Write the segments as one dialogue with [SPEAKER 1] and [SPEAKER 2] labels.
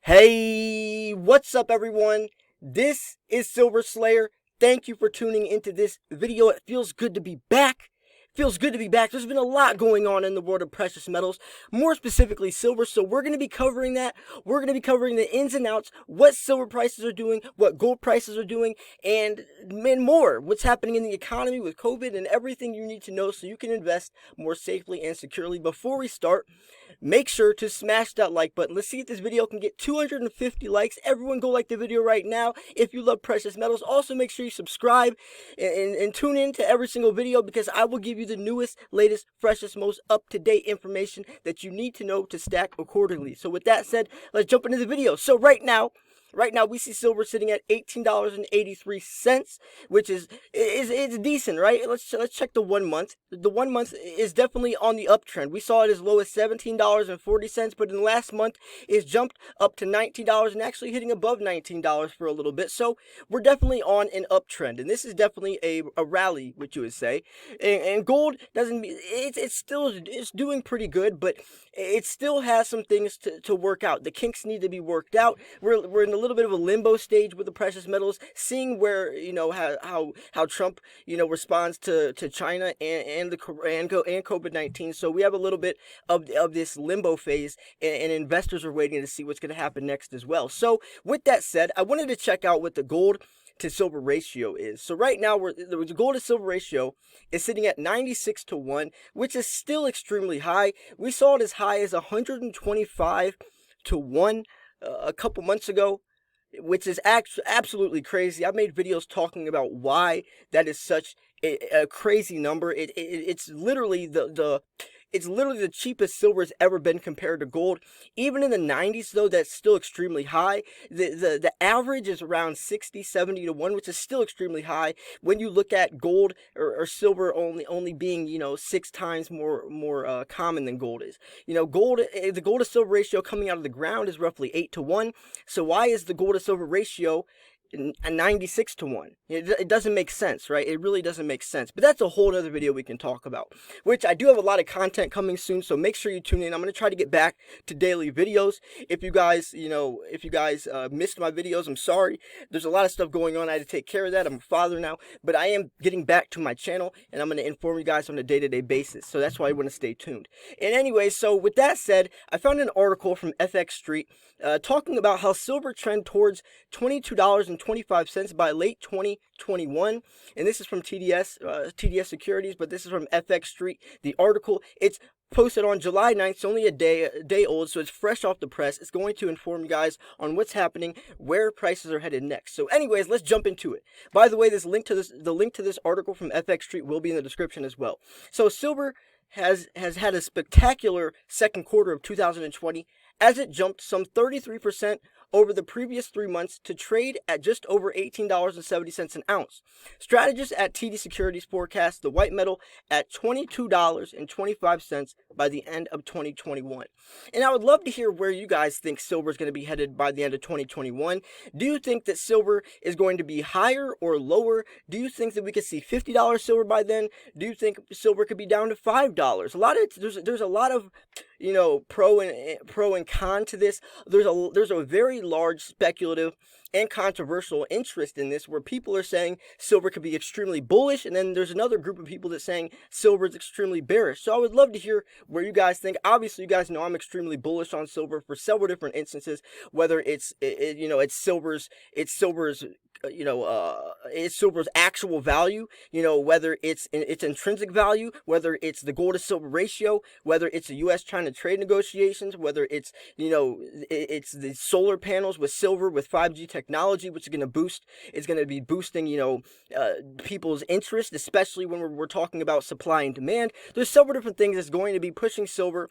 [SPEAKER 1] Hey, what's up everyone? This is Silver Slayer. Thank you for tuning into this video. It feels good to be back. There's been a lot going on in the world of precious metals, more specifically silver. So we're going to be covering that. We're going to be covering the ins and outs, what silver prices are doing, what gold prices are doing, and more. What's happening in the economy with COVID and everything you need to know so you can invest more safely and securely. Before we start, make sure to smash that like button. Let's see if this video can get 250 likes. Everyone go like the video right now if you love precious metals. Also, make sure you subscribe and tune in to every single video because I will give you the newest, latest, freshest, most up-to-date information that you need to know to stack accordingly. So with that said, let's jump into the video. So right now we see silver sitting at $18.83, which is it's decent, right? Let's check the 1 month. The 1 month is definitely on the uptrend. We saw it as low as $17.40, but in the last month it's jumped up to $19 and actually hitting above $19 for a little bit. So we're definitely on an uptrend, and this is definitely a rally, which you would say. And gold doesn't. It's doing pretty good, but it still has some things to work out. The kinks need to be worked out. We're in a little bit of a limbo stage with the precious metals, seeing where how Trump responds to China and COVID-19. So we have a little bit of this limbo phase, and investors are waiting to see what's going to happen next as well. So with that said, I wanted to check out what the gold to silver ratio is. So right now the gold to silver ratio is sitting at 96-1, which is still extremely high. We saw it as high as 125-1 a couple months ago, which is absolutely crazy. I've made videos talking about why that is such a crazy number. It's literally it's literally the cheapest silver has ever been compared to gold. Even in the 90s, though, that's still extremely high. The average is around 60-70-1, which is still extremely high. When you look at gold or silver only being 6 times more common than gold is. The gold to silver ratio coming out of the ground is roughly 8-1. So why is the gold to silver ratio a 96-1? It doesn't make sense, right? It really doesn't make sense. But that's a whole other video we can talk about, which I do have a lot of content coming soon, so make sure you tune in. I'm going to try to get back to daily videos. If you guys missed my videos, I'm sorry. There's a lot of stuff going on. I had to take care of that. I'm a father now, but I am getting back to my channel, and I'm going to inform you guys on a day-to-day basis. So that's why you want to stay tuned. And anyway, so with that said, I found an article from FX Street talking about how silver trend towards $22.25 by late 2021, and this is from TDS Securities, but this is from FX Street. The article, it's posted on July 9th. It's only a day old, so it's fresh off the press. It's going to inform you guys on what's happening, where prices are headed next. So anyways, let's jump into it. By the way, the link to this article from FX Street will be in the description as well. So silver has had a spectacular second quarter of 2020 as it jumped some 33% over the previous 3 months to trade at just over $18.70 an ounce. Strategists at TD Securities forecast the white metal at $22.25 by the end of 2021. And I would love to hear where you guys think silver is going to be headed by the end of 2021. Do you think that silver is going to be higher or lower? Do you think that we could see $50 silver by then? Do you think silver could be down to $5? There's a lot of pro and con to this. There's a very large speculative and controversial interest in this, where people are saying silver could be extremely bullish, and then there's another group of people that's saying silver is extremely bearish. So I would love to hear where you guys think. Obviously, you guys know I'm extremely bullish on silver for several different instances, whether it's silver's actual value, whether it's its intrinsic value, whether it's the gold to silver ratio, whether it's the U.S.-China trade negotiations, whether it's it's the solar panels with silver with 5G technology, which is going to be boosting people's interest, especially when we're talking about supply and demand. There's several different things that's going to be pushing silver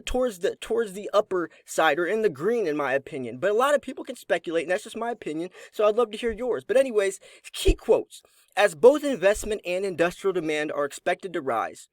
[SPEAKER 1] towards the upper side, or in the green, in my opinion. But a lot of people can speculate, and that's just my opinion. So I'd love to hear yours. But anyways, key quotes: as both investment and industrial demand are expected to rise,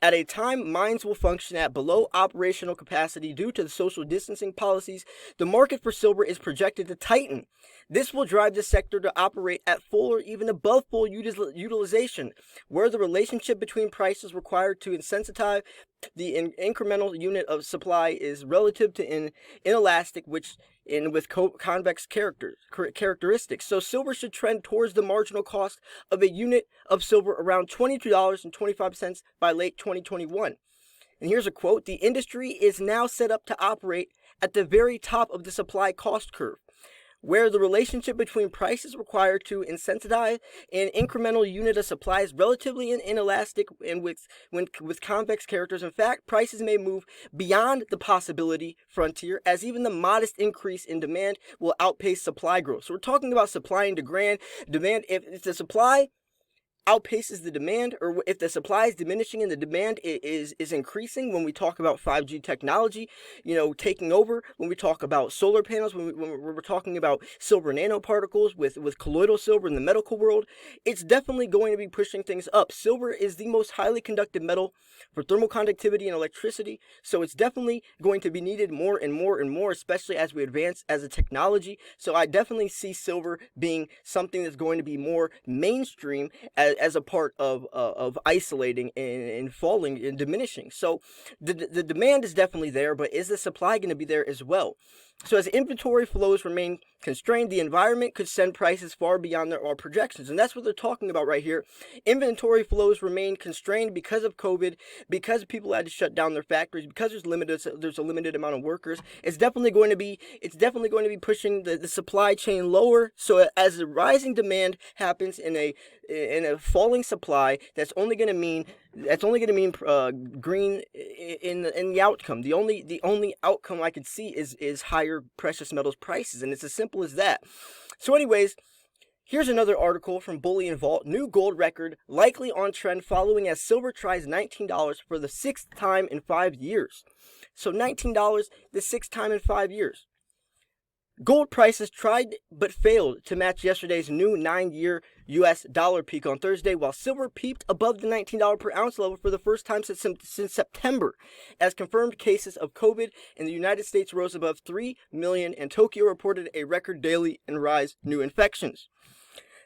[SPEAKER 1] at a time mines will function at below operational capacity due to the social distancing policies, the market for silver is projected to tighten. This will drive the sector to operate at full or even above full utilization, where the relationship between prices required to incentivize The incremental unit of supply is relative to inelastic, which in with convex characteristics. So silver should trend towards the marginal cost of a unit of silver around $22.25 by late 2021. And here's a quote: "The industry is now set up to operate at the very top of the supply cost curve, where the relationship between prices required to incentivize an incremental unit of supply is relatively inelastic and with convex characters. In fact, prices may move beyond the possibility frontier, as even the modest increase in demand will outpace supply growth." So we're talking about supply and demand. If the supply outpaces the demand, or if the supply is diminishing and the demand is increasing, when we talk about 5G technology, taking over, when we talk about solar panels, when we're talking about silver nanoparticles with colloidal silver in the medical world, it's definitely going to be pushing things up. Silver is the most highly conductive metal for thermal conductivity and electricity, so it's definitely going to be needed more and more and more, especially as we advance as a technology. So I definitely see silver being something that's going to be more mainstream as a part of isolating and falling and diminishing. So the demand is definitely there, but is the supply going to be there as well? So as inventory flows remain constrained, the environment could send prices far beyond their projections. And that's what they're talking about right here. Inventory flows remain constrained because of COVID, because people had to shut down their factories, because there's a limited amount of workers. It's definitely going to be pushing the supply chain lower. So as the rising demand happens in a falling supply, that's only going to mean green in the outcome. The only outcome I could see is higher precious metals prices, and it's as simple as that. So anyways, here's another article from Bullion Vault: new gold record likely on trend following as silver tries $19 for the 6th time in 5 years. So $19, the 6th time in 5 years. Gold prices tried but failed to match yesterday's new 9-year US dollar peak on Thursday, while silver peaked above the $19 per ounce level for the first time since September, as confirmed cases of COVID in the United States rose above 3 million, and Tokyo reported a record daily and rise new infections.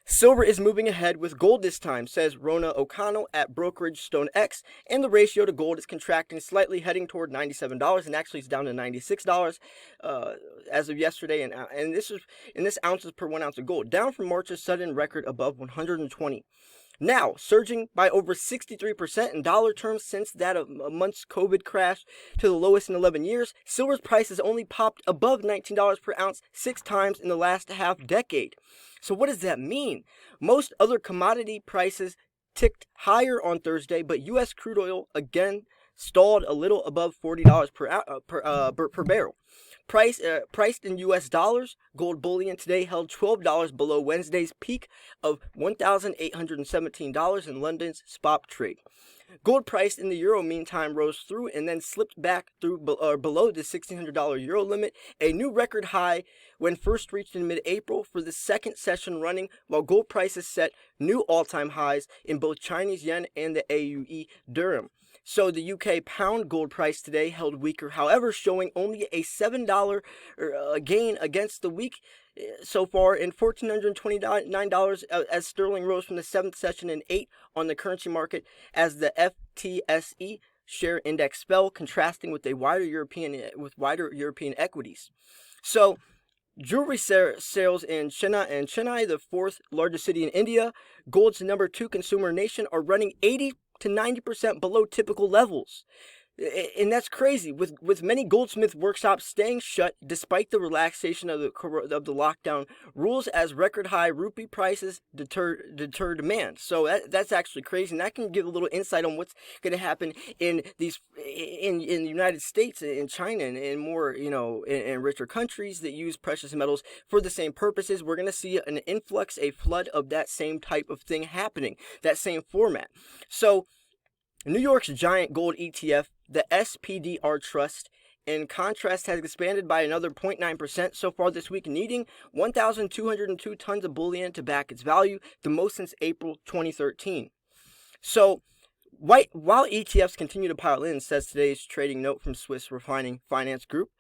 [SPEAKER 1] Silver is moving ahead with gold this time, says Rona O'Connell at brokerage StoneX, and the ratio to gold is contracting slightly, heading toward $97, and actually it's down to $96 as of yesterday, and this ounces per 1 ounce of gold, down from March's sudden record above 120. Now, surging by over 63% in dollar terms since that of a month's COVID crash to the lowest in 11 years, silver's price has only popped above $19 per ounce 6 times in the last half decade. So what does that mean? Most other commodity prices ticked higher on Thursday, but U.S. crude oil again stalled a little above $40 per barrel. Priced in U.S. dollars, gold bullion today held $12 below Wednesday's peak of $1,817 in London's spot trade. Gold priced in the euro, meantime, rose through and then slipped back through below the $1,600 euro limit, a new record high when first reached in mid-April for the second session running, while gold prices set new all-time highs in both Chinese yuan and the AUE dirham. So the UK pound gold price today held weaker, however, showing only a $7 gain against the week so far, in $1,429 as sterling rose from the 7th session and 8 on the currency market as the FTSE share index fell, contrasting with wider European equities. So jewelry sales in Chennai, the 4th largest city in India, gold's number 2 consumer nation, are running 80 to 90% below typical levels. And that's crazy, with many goldsmith workshops staying shut despite the relaxation of the lockdown rules, as record high rupee prices deter demand. So that's actually crazy, and that can give a little insight on what's going to happen in the United States, in China, and more, in richer countries that use precious metals for the same purposes. We're going to see an influx, a flood of that same type of thing happening, that same format. So New York's giant gold ETF, the SPDR Trust, in contrast, has expanded by another 0.9% so far this week, needing 1,202 tons of bullion to back its value, the most since April 2013. So while ETFs continue to pile in, says today's trading note from Swiss Refining Finance Group,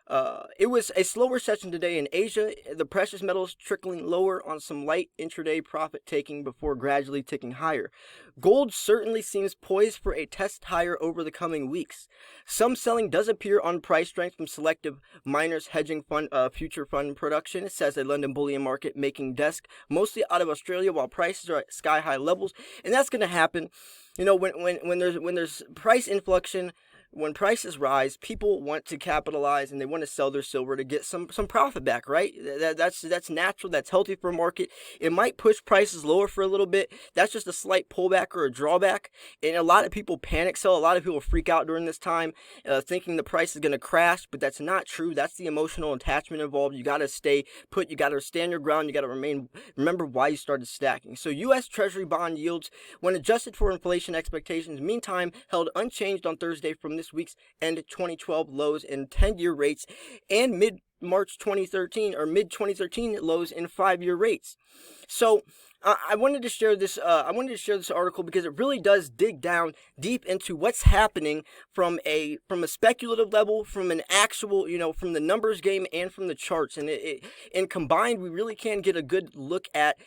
[SPEAKER 1] It was a slower session today in Asia. The precious metals trickling lower on some light intraday profit taking before gradually ticking higher. Gold certainly seems poised for a test higher over the coming weeks. Some selling does appear on price strength from selective miners hedging future fund production, says a London bullion market making desk, mostly out of Australia, while prices are at sky high levels. And that's going to happen. You know, when there's price inflection, when prices rise, people want to capitalize and they want to sell their silver to get some profit back, right? That's natural. That's healthy for a market. It might push prices lower for a little bit. That's just a slight pullback or a drawback. And a lot of people panic sell. A lot of people freak out during this time, thinking the price is going to crash, but that's not true. That's the emotional attachment involved. You got to stay put. You got to stand your ground. You got to remember why you started stacking. So U.S. Treasury bond yields, when adjusted for inflation expectations, meantime held unchanged on Thursday from this week's end 2012 lows in 10-year rates and mid-March 2013 or mid-2013 lows in 5-year rates. So I wanted to share this. I wanted to share this article because it really does dig down deep into what's happening from a speculative level, from an actual, from the numbers game and from the charts, and combined, we really can get a good look at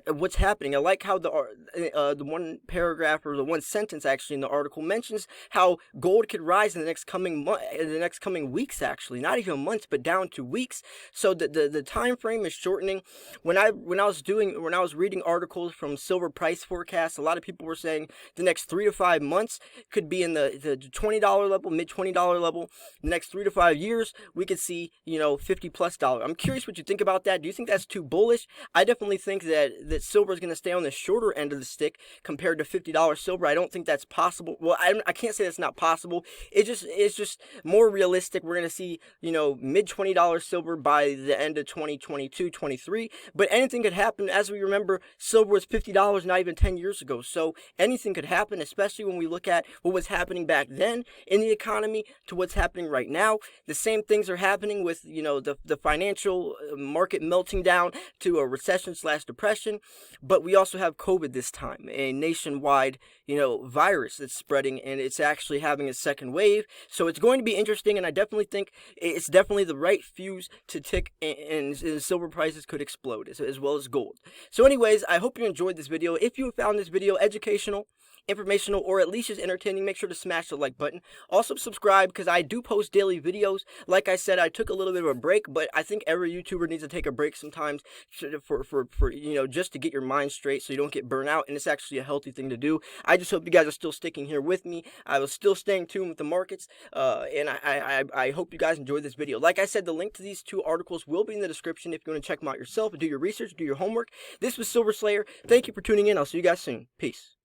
[SPEAKER 1] what's happening. I like how the one paragraph or the one sentence actually in the article mentions how gold could rise in the next coming weeks. Actually, not even months, but down to weeks. So the time frame is shortening. When I was reading articles from silver price forecasts, a lot of people were saying the next 3 to 5 months could be in the $20 level, mid $20 level. The next 3 to 5 years, we could see, $50+ I'm curious what you think about that. Do you think that's too bullish? I definitely think that silver is going to stay on the shorter end of the stick compared to $50 silver. I don't think that's possible. Well, I can't say that's not possible. It's just more realistic. We're going to see, mid $20 silver by the end of 2022, 23. But anything could happen. As we remember, silver was $50 not even 10 years ago. So anything could happen, especially when we look at what was happening back then in the economy to what's happening right now. The same things are happening with, the financial market melting down to a recession/depression. But we also have COVID this time, a nationwide, virus that's spreading, and it's actually having a second wave. So it's going to be interesting, and I definitely think it's definitely the right fuse to tick, and silver prices could explode as well as gold. So anyways, I hope you enjoyed this video. If you found this video educational, informational, or at least just entertaining, make sure to smash the like button. Also subscribe, because I do post daily videos. Like I said, I took a little bit of a break, but I think every YouTuber needs to take a break sometimes for just to get your mind straight so you don't get burnt out, and it's actually a healthy thing to do. I just hope you guys are still sticking here with me. I was still staying tuned with the markets, and I hope you guys enjoyed this video. Like I said, the link to these 2 articles will be in the description if you want to check them out yourself, do your research, do your homework. This was Silver Slayer. Thank you for tuning in. I'll see you guys soon. Peace.